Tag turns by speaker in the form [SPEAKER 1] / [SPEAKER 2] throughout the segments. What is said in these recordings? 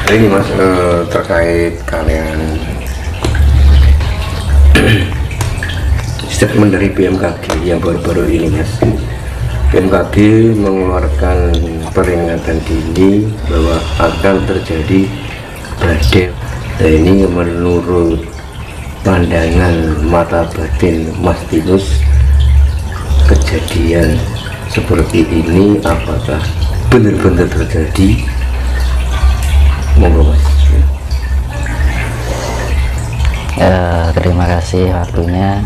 [SPEAKER 1] Ini Mas, terkait kalian statement dari BMKG yang baru-baru ini Mas. BMKG mengeluarkan peringatan dini bahwa akan terjadi badai. Nah, ini menurut pandangan mata batin Mas Tinus, kejadian seperti ini apakah benar-benar terjadi? Monggo Mas.
[SPEAKER 2] Terima kasih waktunya.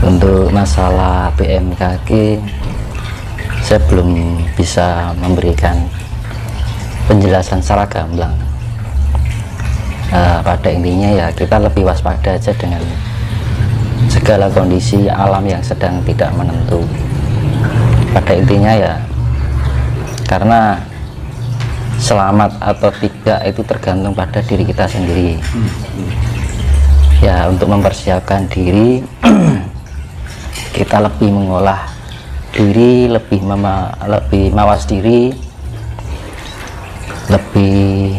[SPEAKER 2] Untuk masalah BMKG, saya belum bisa memberikan penjelasan secara gamblang. Pada intinya ya kita lebih waspada aja dengan segala kondisi alam yang sedang tidak menentu. Pada intinya ya, karena selamat atau tidak itu tergantung pada diri kita sendiri. Ya, untuk mempersiapkan diri kita lebih mengolah diri, lebih mawas diri, lebih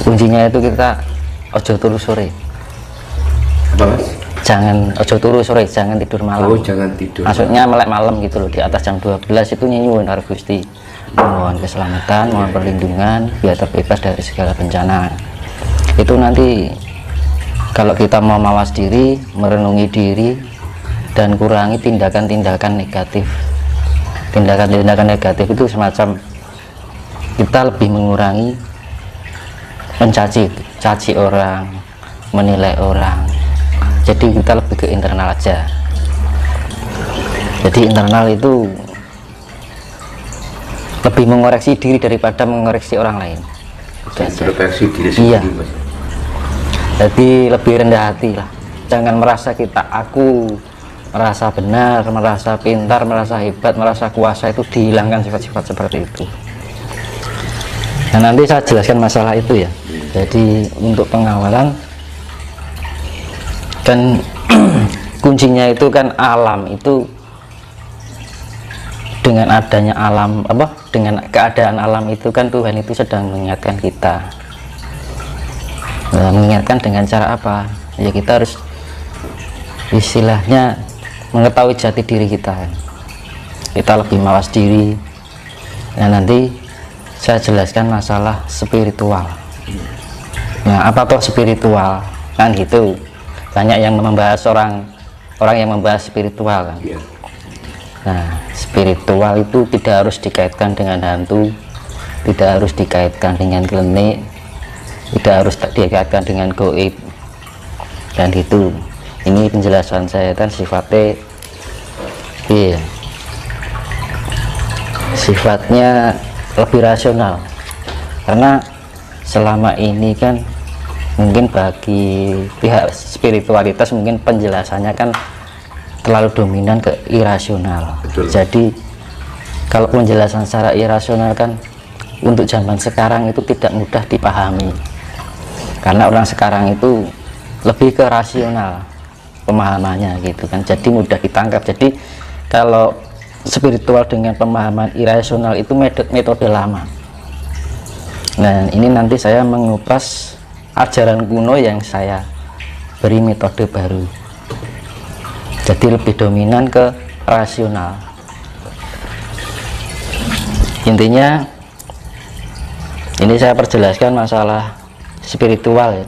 [SPEAKER 2] kuncinya itu kita ojo turu sore.
[SPEAKER 1] Apa Mas?
[SPEAKER 2] Jangan ojo turu sore, jangan tidur malam.
[SPEAKER 1] Oh, jangan tidur.
[SPEAKER 2] Maksudnya melek malam gitu loh, di atas jam 12 itu nyuwun karo Gusti. Mohon keselamatan, mohon perlindungan biar terbebas dari segala bencana. Itu nanti kalau kita mau mawas diri, merenungi diri dan kurangi tindakan-tindakan negatif. Tindakan-tindakan negatif itu semacam kita lebih mengurangi mencaci orang, menilai orang. Jadi kita lebih ke internal aja. Jadi internal itu lebih mengoreksi diri daripada mengoreksi orang lain.
[SPEAKER 1] Introspeksi diri
[SPEAKER 2] Iya.
[SPEAKER 1] sendiri Mas.
[SPEAKER 2] Jadi lebih rendah hati lah. Jangan merasa aku merasa benar, merasa pintar, merasa hebat, merasa kuasa, itu dihilangkan sifat-sifat seperti itu. Nah, nanti saya jelaskan masalah itu ya. Jadi untuk pengawalan kan kuncinya itu kan alam itu, dengan adanya alam dengan keadaan alam itu kan Tuhan itu sedang mengingatkan kita. Nah, mengingatkan dengan cara apa? Ya kita harus istilahnya mengetahui jati diri kita. Kita lebih mawas diri. Nah, nanti saya jelaskan masalah spiritual. Nah, apa toh spiritual? Kan gitu. Banyak yang membahas orang yang membahas spiritual kan.
[SPEAKER 1] Iya.
[SPEAKER 2] Nah, spiritual itu tidak harus dikaitkan dengan hantu, tidak harus dikaitkan dengan klinik, tidak harus dikaitkan dengan goib. Dan itu, ini penjelasan saya kan sifatnya, iya, sifatnya lebih rasional. Karena selama ini kan mungkin bagi pihak spiritualitas mungkin penjelasannya kan terlalu dominan ke irasional.
[SPEAKER 1] Betul.
[SPEAKER 2] Jadi kalau penjelasan secara irasional kan untuk zaman sekarang itu tidak mudah dipahami, karena orang sekarang itu lebih ke rasional pemahamannya gitu kan, jadi mudah ditangkap. Jadi kalau spiritual dengan pemahaman irasional itu metode lama. Nah, ini nanti saya mengupas ajaran kuno yang saya beri metode baru, jadi lebih dominan ke rasional. Intinya ini saya perjelaskan masalah spiritual ya.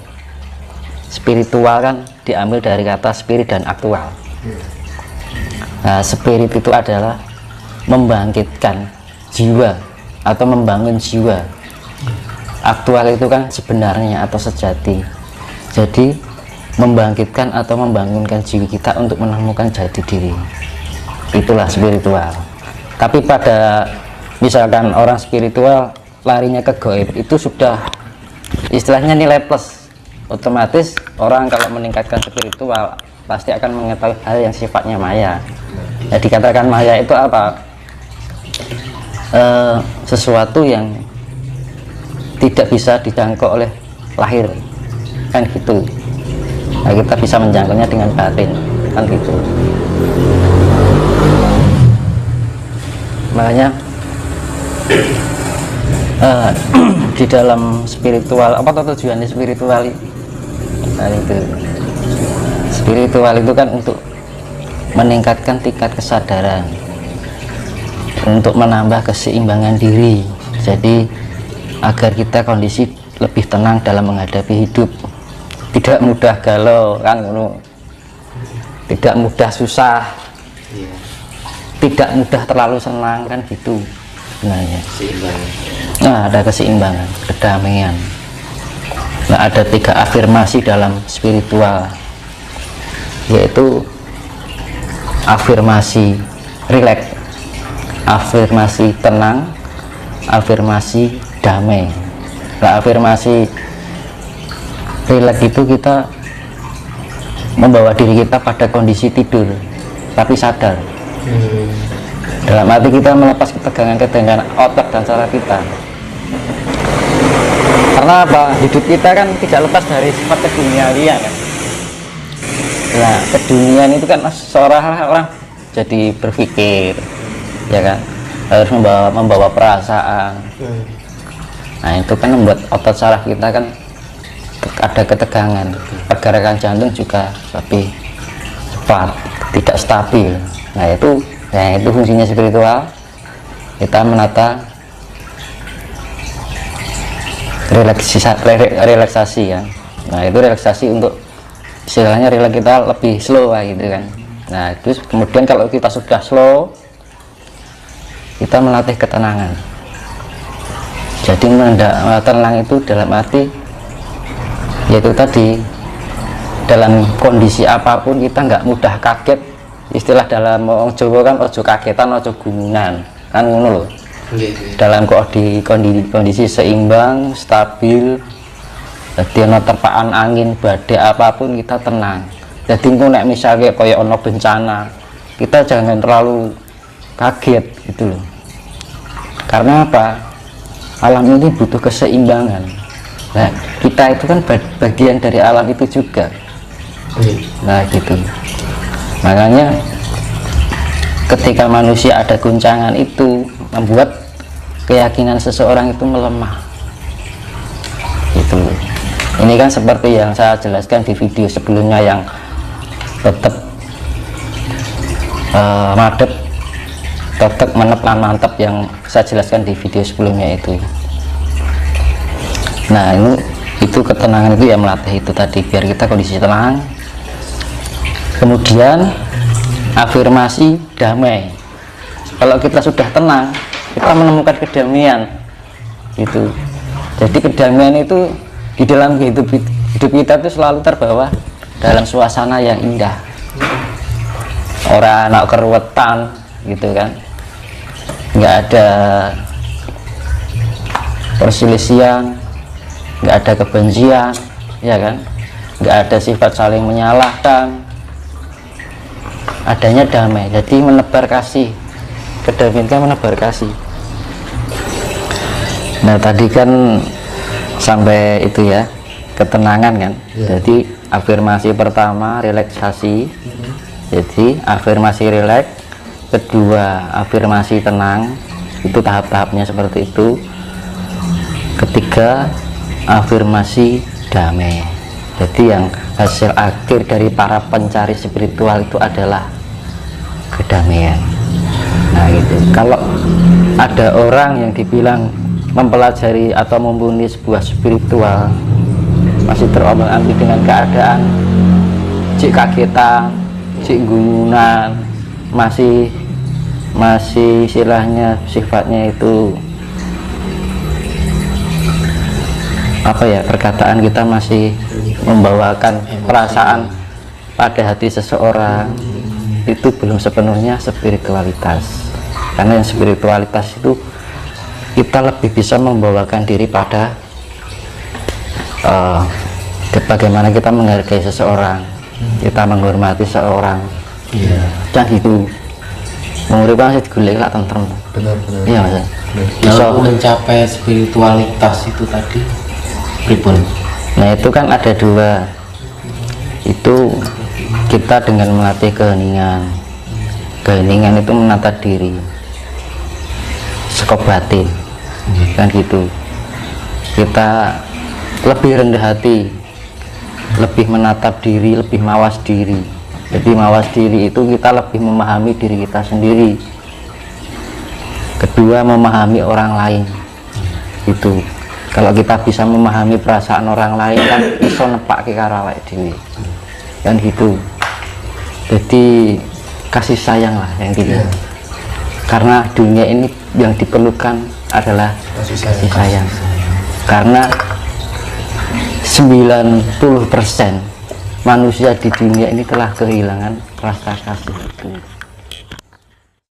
[SPEAKER 2] Spiritual kan diambil dari kata spirit dan aktual. Nah, spirit itu adalah membangkitkan jiwa atau membangun jiwa. Aktual itu kan sebenarnya atau sejati. Jadi membangkitkan atau membangunkan jiwa kita untuk menemukan jati diri, itulah spiritual. Tapi pada misalkan orang spiritual larinya ke gaib, itu sudah istilahnya nilai plus. Otomatis orang kalau meningkatkan spiritual pasti akan mengetahui hal yang sifatnya maya. Ya, dikatakan maya itu apa? Sesuatu yang tidak bisa dijangkau oleh lahir, kan gitu. Nah, kita bisa menjangkaunya dengan batin, kan gitu. Makanya eh, di dalam spiritual apa tujuannya spiritual itu? Nah, itu spiritual itu kan untuk meningkatkan tingkat kesadaran, untuk menambah keseimbangan diri, jadi agar kita kondisi lebih tenang dalam menghadapi hidup, tidak mudah galau kan, tidak mudah susah, tidak mudah terlalu senang kan gitu sebenarnya. Nah, ada keseimbangan, kedamaian. Nah, ada 3 afirmasi dalam spiritual, yaitu afirmasi rileks, afirmasi tenang, afirmasi damai. Nah, afirmasi rileks itu kita membawa diri kita pada kondisi tidur tapi sadar. Dalam arti kita melepas ketegangan-ketegangan otak dan saraf kita. Karena apa? Hidup kita kan tidak lepas dari sifat keduniawian kan. Nah, keduniaan itu kan seorang orang jadi berpikir, ya kan, harus membawa perasaan. Nah, itu kan membuat otot saraf kita kan ada ketegangan, pergerakan jantung juga lebih cepat, tidak stabil. Nah, itu fungsinya spiritual. Kita menata relaksasi ya. Nah, itu relaksasi untuk istilahnya rileks kita lebih slow gitu kan. Nah, terus kemudian kalau kita sudah slow, kita melatih ketenangan. Jadi tenang itu dalam arti yaitu tadi, dalam kondisi apapun kita nggak mudah kaget. Istilah dalam orang Jawa kan ojo kagetan ojo gumunan kan, ngono loh. Dalam kondisi seimbang, stabil, jadi ono terpaan angin, badai apapun kita tenang. Jadi nek misalnya kayak ono bencana, kita jangan terlalu kaget gitu loh. Karena apa? Alam ini butuh keseimbangan. Nah, kita itu kan bagian dari alam itu juga. Nah, gitu. Makanya ketika manusia ada guncangan itu membuat keyakinan seseorang itu melemah. Gitu. Ini kan seperti yang saya jelaskan di video sebelumnya yang tetap madep, tetap menepan mantap yang saya jelaskan di video sebelumnya itu. Nah, itu ketenangan itu ya melatih itu tadi biar kita kondisi tenang. Kemudian afirmasi damai. Kalau kita sudah tenang, kita menemukan kedamaian itu. Jadi kedamaian itu di dalam hidup kita itu selalu terbawa dalam suasana yang indah. Orang anak keruwetan gitu kan, nggak ada perselisihan, nggak ada kebencian, ya kan, nggak ada sifat saling menyalahkan, adanya damai. Jadi menebar kasih, kedamaian kan menebar kasih. Nah, tadi kan sampai itu ya, ketenangan kan. Jadi afirmasi pertama relaksasi, jadi afirmasi rileks. Kedua afirmasi tenang, itu tahap-tahapnya seperti itu. Ketiga afirmasi damai. Jadi yang hasil akhir dari para pencari spiritual itu adalah kedamaian. Nah, gitu. Kalau ada orang yang dibilang mempelajari atau mumpuni sebuah spiritual masih terombang-ambing dengan keadaan cik kagetan, cik guyunan, masih istilahnya sifatnya itu apa ya, perkataan kita masih membawakan perasaan pada hati seseorang, itu belum sepenuhnya spiritualitas. Karena yang spiritualitas itu kita lebih bisa membawakan diri pada bagaimana kita menghargai seseorang, kita menghormati seseorang, dan gitu menguripkan sih digulai lah tentrem.
[SPEAKER 3] Benar-benar.
[SPEAKER 2] Iya mas.
[SPEAKER 3] Bisa mencapai spiritualitas itu tadi, pripun?
[SPEAKER 2] Nah, itu kan ada dua. Itu kita dengan melatih keheningan. Keheningan itu menata diri, sekop batin. kan gitu. Kita lebih rendah hati, lebih menatap diri, lebih mawas diri. Jadi mawas diri itu kita lebih memahami diri kita sendiri. Kedua, memahami orang lain. Itu kalau kita bisa memahami perasaan orang lain kan iso nepake karo awake dhewe. Kan gitu. Jadi kasih sayang lah yang gitu. Karena dunia ini yang diperlukan adalah kasih sayang. Karena 90% manusia di dunia ini telah kehilangan rasa kasih itu.